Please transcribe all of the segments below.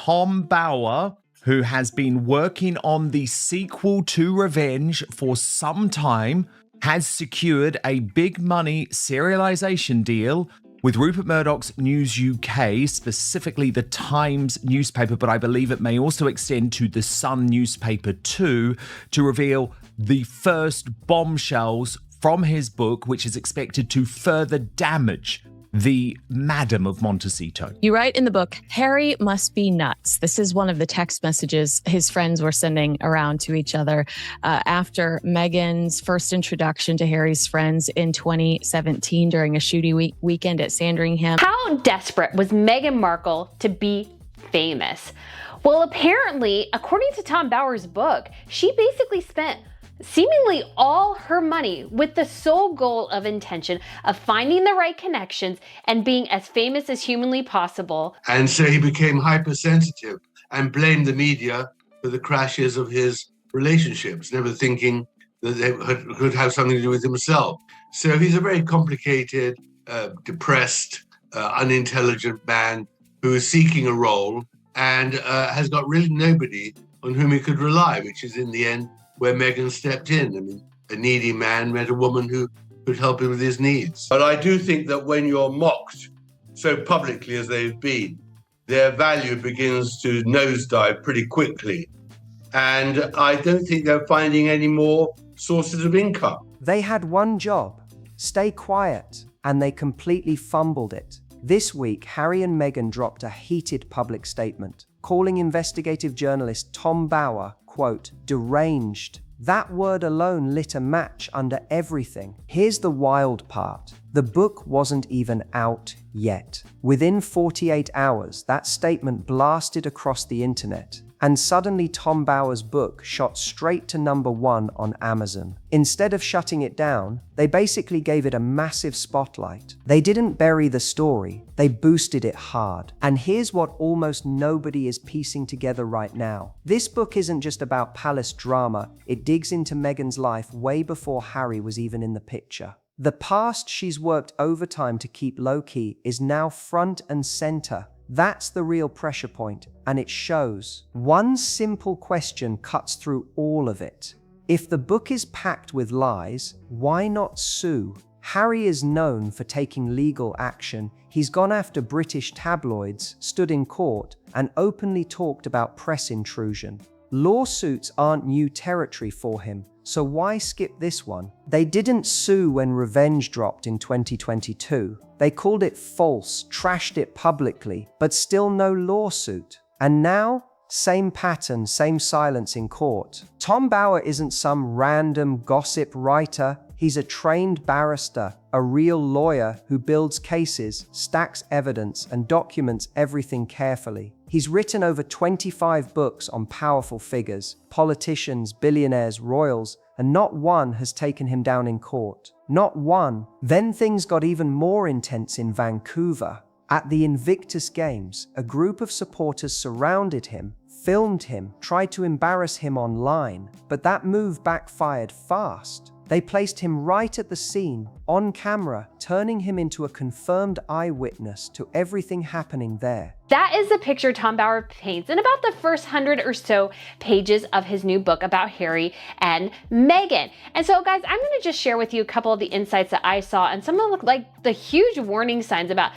Tom Bower, who has been working on the sequel to Revenge for some time, has secured a big money serialization deal with Rupert Murdoch's News UK, specifically the Times newspaper, but I believe it may also extend to the Sun newspaper too, to reveal the first bombshells from his book, which is expected to further damage the Madam of Montecito. You write in the book, Harry must be nuts. This is one of the text messages his friends were sending around to each other after Meghan's first introduction to Harry's friends in 2017 during a shooting weekend at Sandringham. How desperate was Meghan Markle to be famous? Well, apparently, according to Tom Bower's book, she basically spent seemingly all her money with the sole goal of intention of finding the right connections and being as famous as humanly possible. And so he became hypersensitive and blamed the media for the crashes of his relationships, never thinking that they could have something to do with himself. So he's a very complicated, depressed, unintelligent man who is seeking a role and has got really nobody on whom he could rely, which is in the end where Meghan stepped in. I mean, a needy man met a woman who could help him with his needs. But I do think that when you're mocked so publicly as they've been, their value begins to nosedive pretty quickly. And I don't think they're finding any more sources of income. They had one job, stay quiet, and they completely fumbled it. This week, Harry and Meghan dropped a heated public statement, calling investigative journalist Tom Bower, quote, deranged. That word alone lit a match under everything. Here's the wild part. The book wasn't even out yet. Within 48 hours, that statement blasted across the internet. And suddenly Tom Bower's book shot straight to #1 on Amazon. Instead of shutting it down, they basically gave it a massive spotlight. They didn't bury the story, they boosted it hard. And here's what almost nobody is piecing together right now. This book isn't just about palace drama, it digs into Meghan's life way before Harry was even in the picture. The past she's worked overtime to keep low-key is now front and center. That's the real pressure point, and it shows. One simple question cuts through all of it. If the book is packed with lies, why not sue? Harry is known for taking legal action. He's gone after British tabloids, stood in court, and openly talked about press intrusion. Lawsuits aren't new territory for him, so why skip this one? They didn't sue when Revenge dropped in 2022. They called it false, trashed it publicly, but still no lawsuit. And now, same pattern, same silence in court. Tom Bower isn't some random gossip writer. He's a trained barrister, a real lawyer who builds cases, stacks evidence, and documents everything carefully. He's written over 25 books on powerful figures, politicians, billionaires, royals, and not one has taken him down in court. Not one. Then things got even more intense in Vancouver. At the Invictus Games, a group of supporters surrounded him, filmed him, tried to embarrass him online, but that move backfired fast. They placed him right at the scene, on camera, turning him into a confirmed eyewitness to everything happening there. That is the picture Tom Bower paints in about the first 100 or so pages of his new book about Harry and Meghan. And so guys, I'm going to just share with you a couple of the insights that I saw and some of the huge warning signs about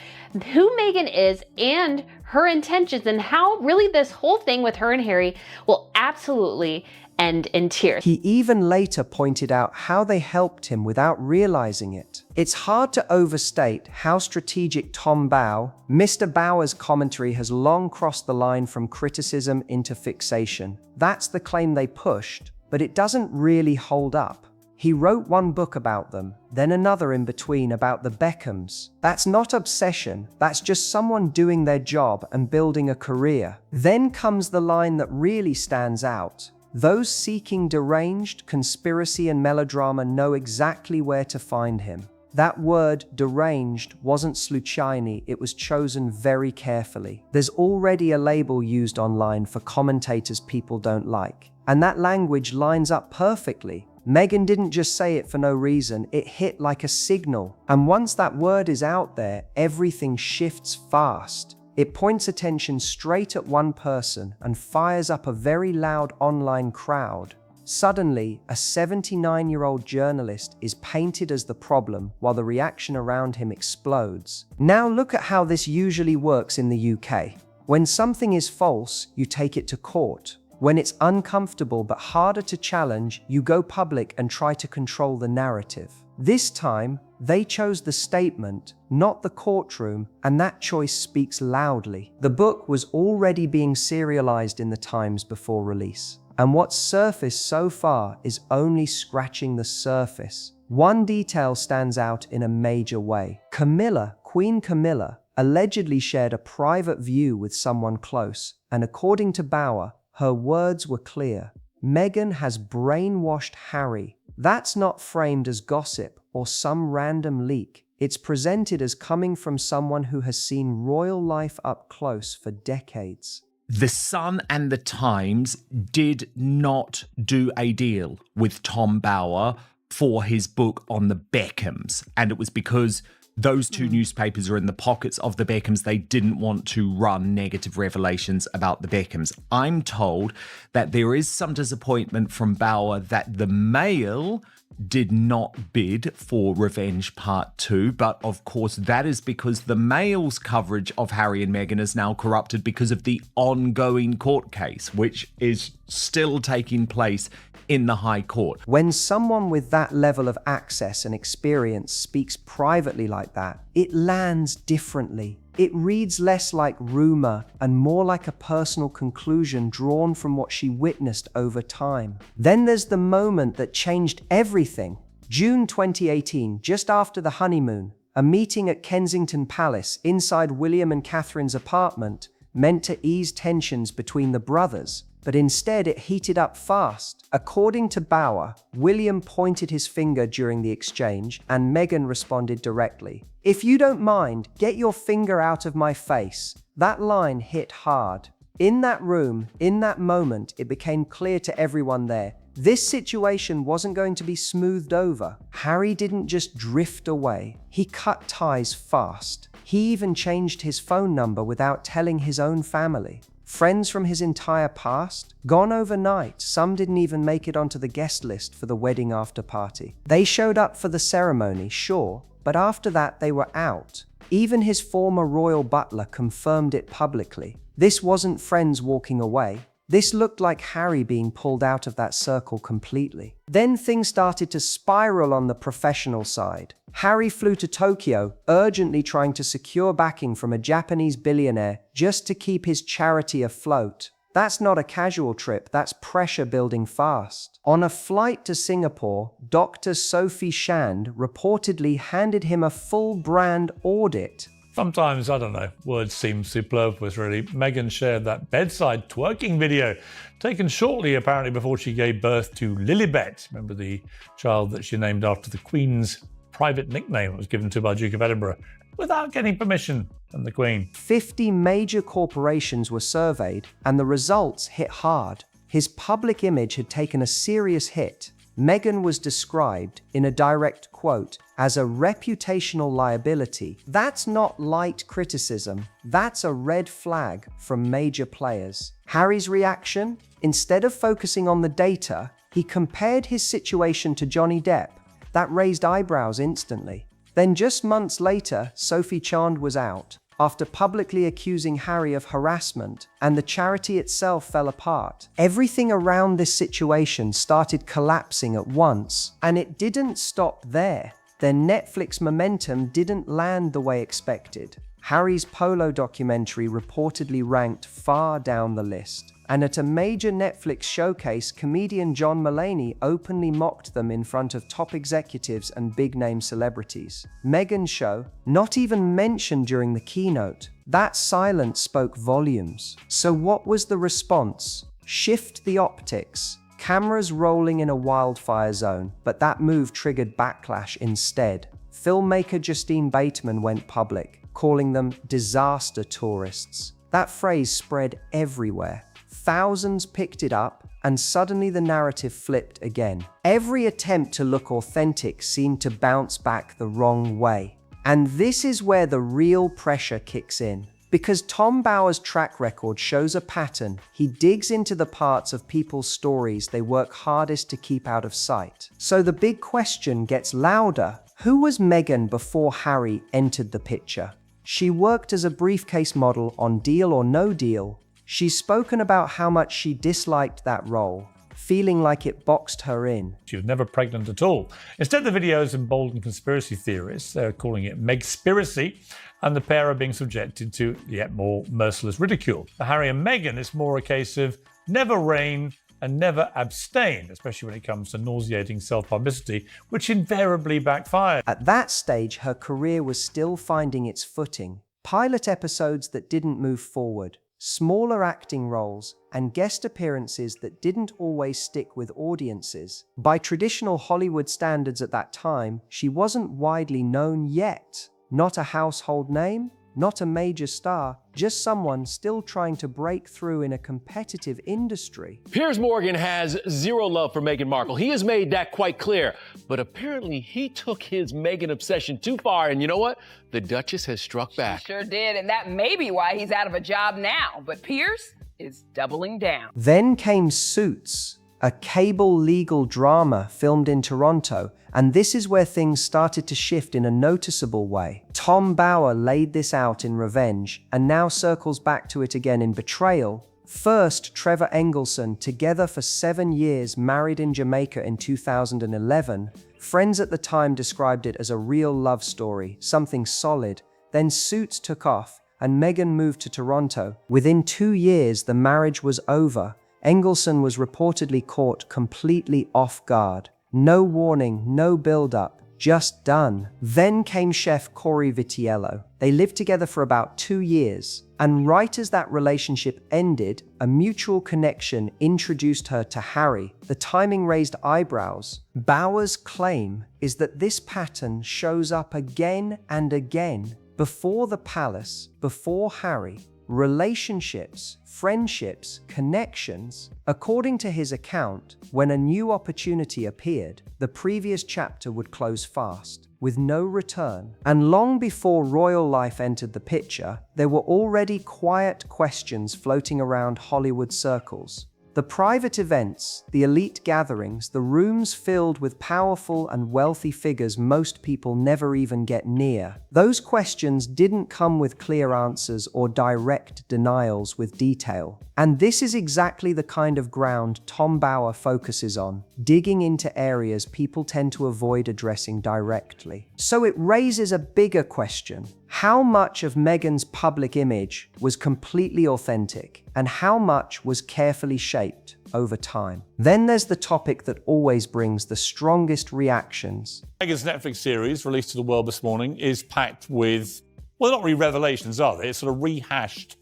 who Meghan is and her intentions and how really this whole thing with her and Harry will absolutely end in tears. He even later pointed out how they helped him without realizing it. It's hard to overstate how strategic Tom Bower, Mr. Bower's commentary has long crossed the line from criticism into fixation. That's the claim they pushed, but it doesn't really hold up. He wrote one book about them, then another in between about the Beckhams. That's not obsession, that's just someone doing their job and building a career. Then comes the line that really stands out. Those seeking deranged, conspiracy and melodrama know exactly where to find him. That word, deranged, wasn't sluchiny, it was chosen very carefully. There's already a label used online for commentators people don't like, and that language lines up perfectly. Meghan didn't just say it for no reason, it hit like a signal. And once that word is out there, everything shifts fast. It points attention straight at one person and fires up a very loud online crowd. Suddenly, a 79-year-old journalist is painted as the problem while the reaction around him explodes. Now look at how this usually works in the UK. When something is false, you take it to court. When it's uncomfortable but harder to challenge, you go public and try to control the narrative. This time, they chose the statement, not the courtroom, and that choice speaks loudly. The book was already being serialized in the Times before release, and what's surfaced so far is only scratching the surface. One detail stands out in a major way. Queen Camilla, allegedly shared a private view with someone close, and according to Bauer, her words were clear. Meghan has brainwashed Harry. That's not framed as gossip or some random leak. It's presented as coming from someone who has seen royal life up close for decades. The Sun and the Times did not do a deal with Tom Bauer for his book on the Beckhams, and it was because those two newspapers are in the pockets of the Beckhams. They didn't want to run negative revelations about the Beckhams. I'm told that there is some disappointment from Bauer that the Mail did not bid for Revenge Part 2, but of course that is because the Mail's coverage of Harry and Meghan is now corrupted because of the ongoing court case, which is still taking place in the High Court. When someone with that level of access and experience speaks privately like that, it lands differently. It reads less like rumor and more like a personal conclusion drawn from what she witnessed over time. Then there's the moment that changed everything. June 2018, just after the honeymoon, a meeting at Kensington Palace inside William and Catherine's apartment meant to ease tensions between the brothers, but instead it heated up fast. According to Bauer, William pointed his finger during the exchange and Meghan responded directly. "If you don't mind, get your finger out of my face." That line hit hard. In that room, in that moment, it became clear to everyone there, this situation wasn't going to be smoothed over. Harry didn't just drift away. He cut ties fast. He even changed his phone number without telling his own family. Friends from his entire past? Gone overnight. Some didn't even make it onto the guest list for the wedding after party. They showed up for the ceremony, sure, but after that they were out. Even his former royal butler confirmed it publicly. This wasn't friends walking away. This looked like Harry being pulled out of that circle completely. Then things started to spiral on the professional side. Harry flew to Tokyo, urgently trying to secure backing from a Japanese billionaire just to keep his charity afloat. That's not a casual trip, that's pressure building fast. On a flight to Singapore, Dr. Sophie Shand reportedly handed him a full brand audit. Sometimes, I don't know, words seem superfluous really. Meghan shared that bedside twerking video, taken shortly apparently before she gave birth to Lilibet. Remember the child that she named after the Queen's private nickname that was given to by Duke of Edinburgh, without getting permission from the Queen. 50 major corporations were surveyed, and the results hit hard. His public image had taken a serious hit. Meghan was described, in a direct quote, as a reputational liability. That's not light criticism. That's a red flag from major players. Harry's reaction? Instead of focusing on the data, he compared his situation to Johnny Depp. That raised eyebrows instantly. Then just months later, Sophie Shand was out, after publicly accusing Harry of harassment, and the charity itself fell apart. Everything around this situation started collapsing at once, and it didn't stop there. Their Netflix momentum didn't land the way expected. Harry's polo documentary reportedly ranked far down the list. And at a major Netflix showcase, comedian John Mulaney openly mocked them in front of top executives and big-name celebrities. Meghan's show, not even mentioned during the keynote. That silence spoke volumes. So what was the response? Shift the optics. Cameras rolling in a wildfire zone, but that move triggered backlash instead. Filmmaker Justine Bateman went public, calling them disaster tourists. That phrase spread everywhere. Thousands picked it up, and suddenly the narrative flipped again. Every attempt to look authentic seemed to bounce back the wrong way. And this is where the real pressure kicks in. Because Tom Bower's track record shows a pattern, he digs into the parts of people's stories they work hardest to keep out of sight. So the big question gets louder. Who was Meghan before Harry entered the picture? She worked as a briefcase model on Deal or No Deal. She's spoken about how much she disliked that role, feeling like it boxed her in. She was never pregnant at all. Instead, the videos embolden conspiracy theorists. They're calling it Megspiracy, and the pair are being subjected to yet more merciless ridicule. For Harry and Meghan, it's more a case of never reign and never abstain, especially when it comes to nauseating self-publicity, which invariably backfired. At that stage, her career was still finding its footing. Pilot episodes that didn't move forward, smaller acting roles, and guest appearances that didn't always stick with audiences. By traditional Hollywood standards at that time, she wasn't widely known yet. Not a household name, not a major star, just someone still trying to break through in a competitive industry. Piers Morgan has zero love for Meghan Markle. He has made that quite clear. But apparently he took his Meghan obsession too far, and you know what? The Duchess has struck back. She sure did, and that may be why he's out of a job now. But Piers is doubling down. Then came Suits, a cable legal drama filmed in Toronto, and this is where things started to shift in a noticeable way. Tom Bower laid this out in Revenge, and now circles back to it again in Betrayal. First, Trevor Engelson, together for 7 years, married in Jamaica in 2011. Friends at the time described it as a real love story, something solid. Then Suits took off, and Meghan moved to Toronto. Within 2 years, the marriage was over. Engelson was reportedly caught completely off guard. No warning, no build-up, just done. Then came chef Corey Vitiello. They lived together for about 2 years, and right as that relationship ended, a mutual connection introduced her to Harry. The timing raised eyebrows. Bower's claim is that this pattern shows up again and again. Before the palace, before Harry, relationships, friendships, connections. According to his account, when a new opportunity appeared, the previous chapter would close fast, with no return. And long before royal life entered the picture, there were already quiet questions floating around Hollywood circles. The private events, the elite gatherings, the rooms filled with powerful and wealthy figures most people never even get near. Those questions didn't come with clear answers or direct denials with detail. And this is exactly the kind of ground Tom Bower focuses on, digging into areas people tend to avoid addressing directly. So it raises a bigger question. How much of Meghan's public image was completely authentic, and how much was carefully shaped over time? Then there's the topic that always brings the strongest reactions. Meghan's Netflix series, released to the world this morning, is packed with, well, not really revelations, are they? It's sort of rehashed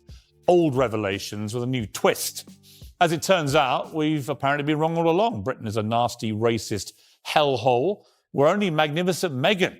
old revelations with a new twist. As it turns out, we've apparently been wrong all along. Britain is a nasty, racist hellhole where only magnificent Meghan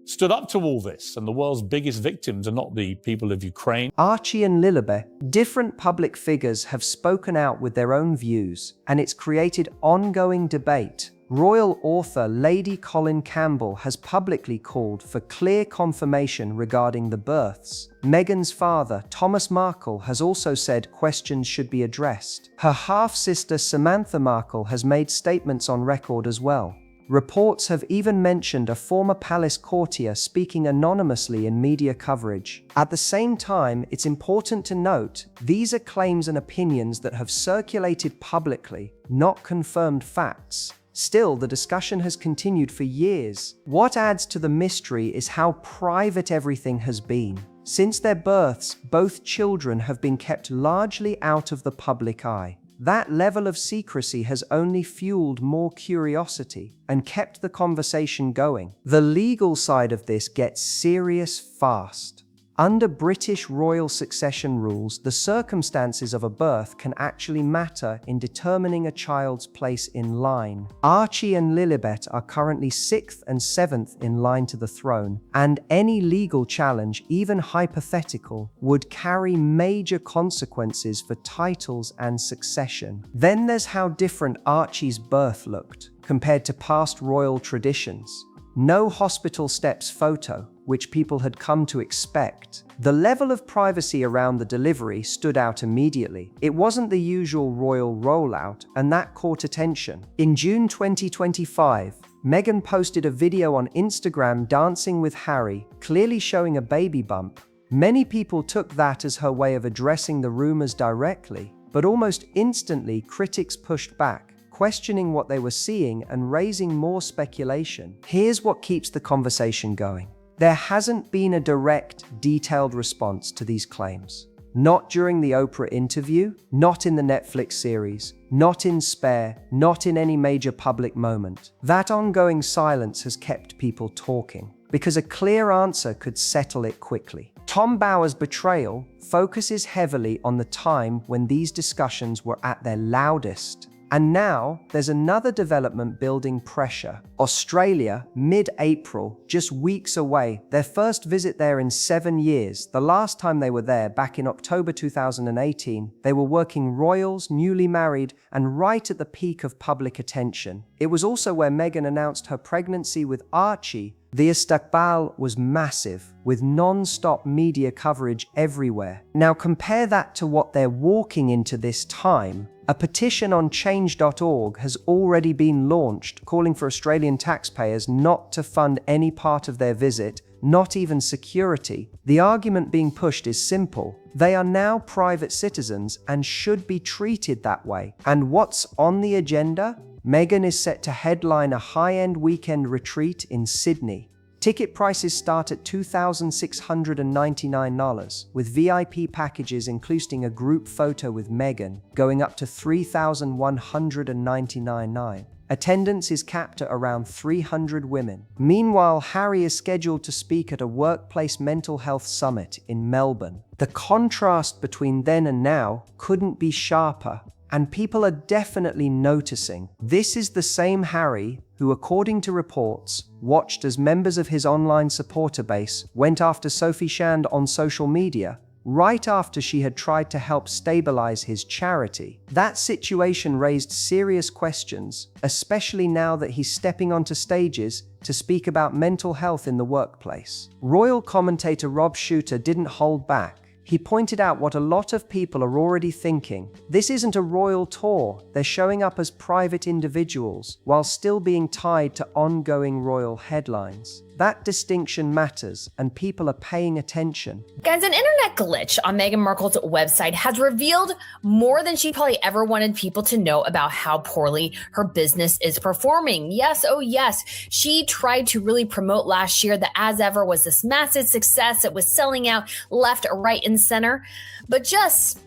stood up to all this, and the world's biggest victims are not the people of Ukraine. Archie and Lilibet, different public figures, have spoken out with their own views, and it's created ongoing debate. Royal author Lady Colin Campbell has publicly called for clear confirmation regarding the births. Meghan's father, Thomas Markle, has also said questions should be addressed. Her half-sister Samantha Markle has made statements on record as well. Reports have even mentioned a former palace courtier speaking anonymously in media coverage. At the same time, it's important to note, these are claims and opinions that have circulated publicly, not confirmed facts. Still, the discussion has continued for years. What adds to the mystery is how private everything has been. Since their births, both children have been kept largely out of the public eye. That level of secrecy has only fueled more curiosity and kept the conversation going. The legal side of this gets serious fast. Under British royal succession rules, the circumstances of a birth can actually matter in determining a child's place in line. Archie and Lilibet are currently 6th and 7th in line to the throne, and any legal challenge, even hypothetical, would carry major consequences for titles and succession. Then there's how different Archie's birth looked compared to past royal traditions. No hospital steps photo, which people had come to expect. The level of privacy around the delivery stood out immediately. It wasn't the usual royal rollout, and that caught attention. In June 2025, Meghan posted a video on Instagram dancing with Harry, clearly showing a baby bump. Many people took that as her way of addressing the rumors directly, but almost instantly critics pushed back, questioning what they were seeing and raising more speculation. Here's what keeps the conversation going. There hasn't been a direct, detailed response to these claims. Not during the Oprah interview, not in the Netflix series, not in Spare, not in any major public moment. That ongoing silence has kept people talking, because a clear answer could settle it quickly. Tom Bower's betrayal focuses heavily on the time when these discussions were at their loudest. And now there's another development building pressure. Australia, mid-April, just weeks away. Their first visit there in 7 years. The last time they were there, back in October 2018, they were working royals, newly married, and right at the peak of public attention. It was also where Meghan announced her pregnancy with Archie. The istiqbal was massive, with non-stop media coverage everywhere. Now compare that to what they're walking into this time. A petition on change.org has already been launched, calling for Australian taxpayers not to fund any part of their visit, not even security. The argument being pushed is simple. They are now private citizens and should be treated that way. And what's on the agenda? Meghan is set to headline a high-end weekend retreat in Sydney. Ticket prices start at $2,699, with VIP packages including a group photo with Meghan going up to $3,199. Attendance is capped at around 300 women. Meanwhile, Harry is scheduled to speak at a workplace mental health summit in Melbourne. The contrast between then and now couldn't be sharper. And people are definitely noticing. This is the same Harry who, according to reports, watched as members of his online supporter base went after Sophie Shand on social media, right after she had tried to help stabilize his charity. That situation raised serious questions, especially now that he's stepping onto stages to speak about mental health in the workplace. Royal commentator Rob Shooter didn't hold back. He pointed out what a lot of people are already thinking. This isn't a royal tour. They're showing up as private individuals while still being tied to ongoing royal headlines. That distinction matters, and people are paying attention. Guys, an internet glitch on Meghan Markle's website has revealed more than she probably ever wanted people to know about how poorly her business is performing. Yes, oh yes, she tried to really promote last year that As Ever was this massive success. It was selling out left, right, and center. But just,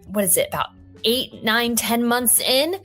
about 8, 9, 10 months in,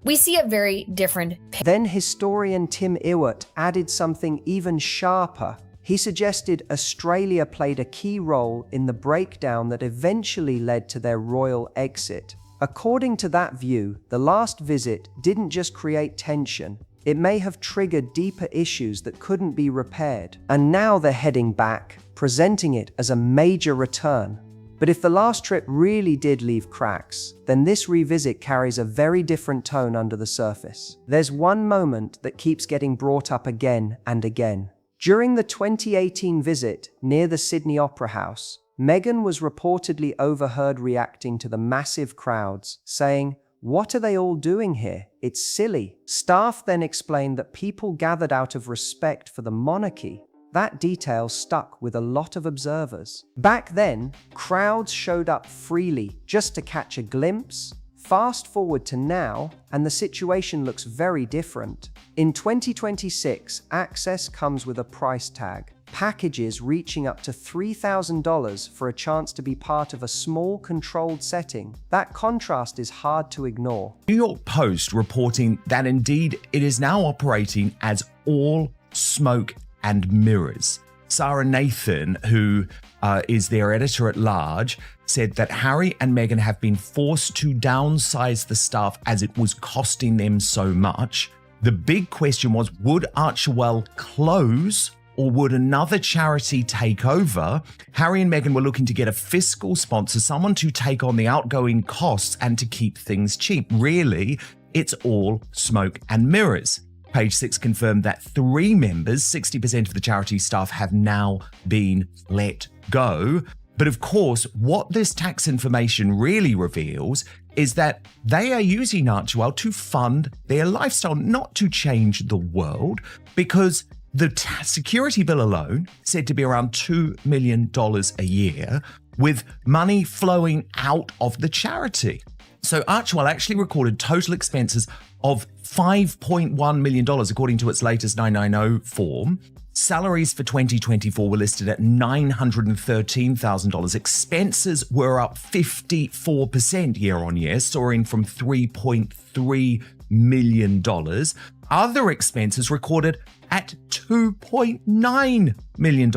we see a very different picture. Then historian Tim Ewart added something even sharper. He suggested Australia played a key role in the breakdown that eventually led to their royal exit. According to that view, the last visit didn't just create tension. It may have triggered deeper issues that couldn't be repaired. And now they're heading back, presenting it as a major return. But if the last trip really did leave cracks, then this revisit carries a very different tone under the surface. There's one moment that keeps getting brought up again and again. During the 2018 visit near the Sydney Opera House, Meghan was reportedly overheard reacting to the massive crowds, saying, "What are they all doing here? It's silly." Staff then explained that people gathered out of respect for the monarchy. That detail stuck with a lot of observers. Back then, crowds showed up freely just to catch a glimpse. Fast forward to now, and the situation looks very different. In 2026, access comes with a price tag. Packages reaching up to $3,000 for a chance to be part of a small, controlled setting. That contrast is hard to ignore. New York Post reporting that indeed it is now operating as all smoke and mirrors. Sarah Nathan, who is their editor-at-large, said that Harry and Meghan have been forced to downsize the staff as it was costing them so much. The big question was, would Archewell close or would another charity take over? Harry and Meghan were looking to get a fiscal sponsor, someone to take on the outgoing costs and to keep things cheap. Really, it's all smoke and mirrors. Page 6 confirmed that 3 members, 60% of the charity staff, have now been let go. But of course, what this tax information really reveals is that they are using Archewell to fund their lifestyle, not to change the world, because the security bill alone is said to be around $2 million a year, with money flowing out of the charity. So Archewell actually recorded total expenses of $5.1 million, according to its latest 990 form. Salaries for 2024 were listed at $913,000. Expenses were up 54% year on year, soaring from $3.3 million. Other expenses recorded at $2.9 million.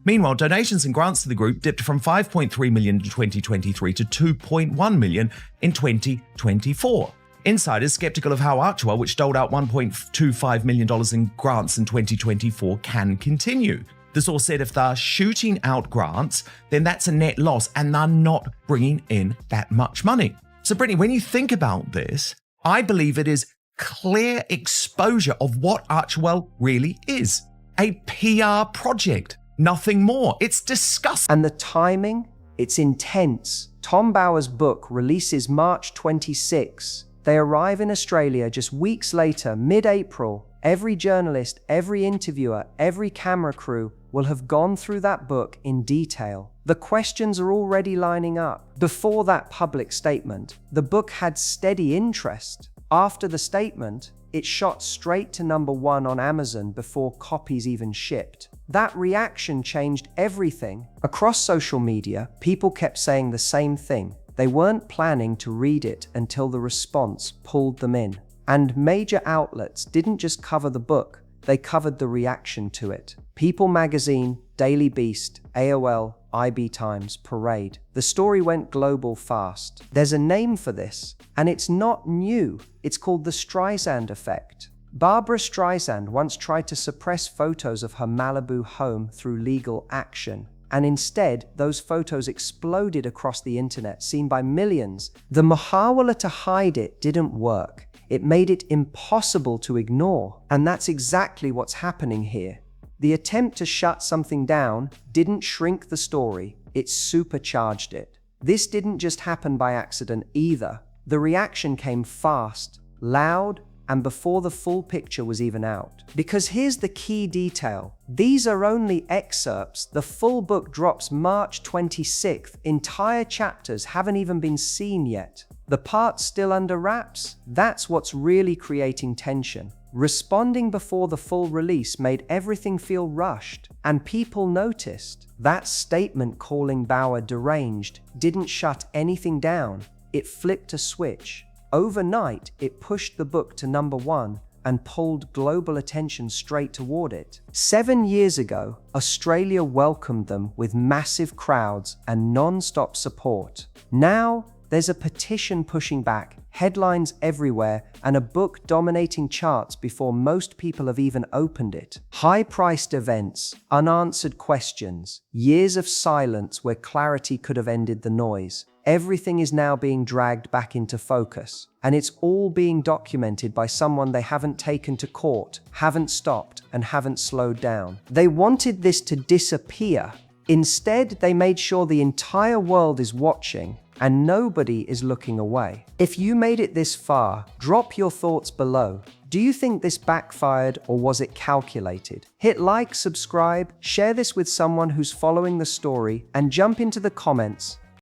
Meanwhile, donations and grants to the group dipped from $5.3 million in 2023 to $2.1 million in 2024. Insiders skeptical of how Archewell, which doled out $1.25 million in grants in 2024, can continue. The source said if they're shooting out grants, then that's a net loss and they're not bringing in that much money. So Brittany, when you think about this, I believe it is clear exposure of what Archewell really is. A PR project, nothing more. It's disgusting. And the timing, it's intense. Tom Bower's book releases March 26. They arrive in Australia just weeks later, mid-April. Every journalist, every interviewer, every camera crew will have gone through that book in detail. The questions are already lining up. Before that public statement, the book had steady interest. After the statement, it shot straight to #1 on Amazon before copies even shipped. That reaction changed everything. Across social media, people kept saying the same thing. They weren't planning to read it until the response pulled them in. And major outlets didn't just cover the book, they covered the reaction to it. People Magazine, Daily Beast, AOL, IB Times, Parade. The story went global fast. There's a name for this, and it's not new. It's called the Streisand effect. Barbra Streisand once tried to suppress photos of her Malibu home through legal action. And instead, those photos exploded across the internet, seen by millions. The muhawala to hide it didn't work. It made it impossible to ignore. And that's exactly what's happening here. The attempt to shut something down didn't shrink the story, it supercharged it. This didn't just happen by accident either. The reaction came fast, loud, and before the full picture was even out. Because here's the key detail. These are only excerpts. The full book drops March 26th. Entire chapters haven't even been seen yet. The parts still under wraps? That's what's really creating tension. Responding before the full release made everything feel rushed, and people noticed. That statement calling Bower deranged didn't shut anything down. It flipped a switch. Overnight, it pushed the book to #1 and pulled global attention straight toward it. 7 years ago, Australia welcomed them with massive crowds and non-stop support. Now, there's a petition pushing back, headlines everywhere, and a book dominating charts before most people have even opened it. High-priced events, unanswered questions, years of silence where clarity could have ended the noise. Everything is now being dragged back into focus, and it's all being documented by someone they haven't taken to court, haven't stopped, and haven't slowed down. They wanted this to disappear. Instead, they made sure the entire world is watching, and nobody is looking away. If you made it this far, drop your thoughts below. Do you think this backfired, or was it calculated? Hit like, subscribe, share this with someone who's following the story, and jump into the comments